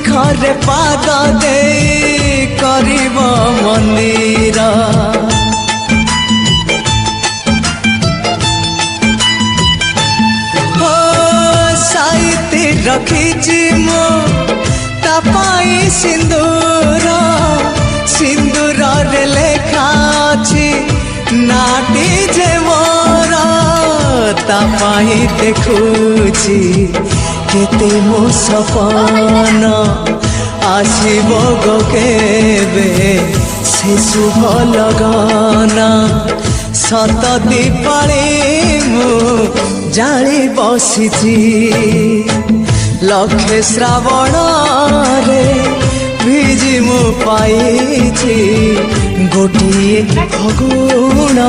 ଘରେ ପାଦ ଦେଇ କରିବ ମନ୍ଦିର ସାଇତି ରଖିଛି ମୁଁ ତା ପାଇଁ ସିନ୍ଦୁର ସିନ୍ଦୁରରେ ଲେଖା ଅଛି ନାଟି ଯେ ମୋର ତା ପାଇଁ ଦେଖୁଛି केते मो सपन आसीब गो केबे से शुभ लगन सत दीपाली मु जाली बसिची लक्षे श्रावण रे भिजी मु पाइछि गोटिए फगुण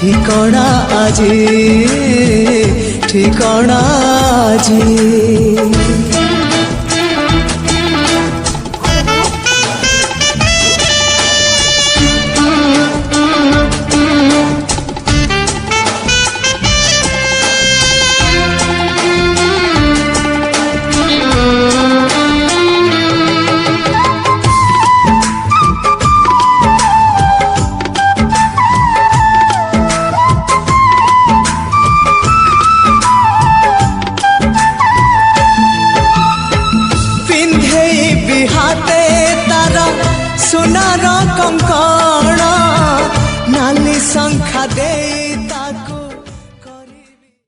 ठिकଣା আজি ঠিকনা আজি।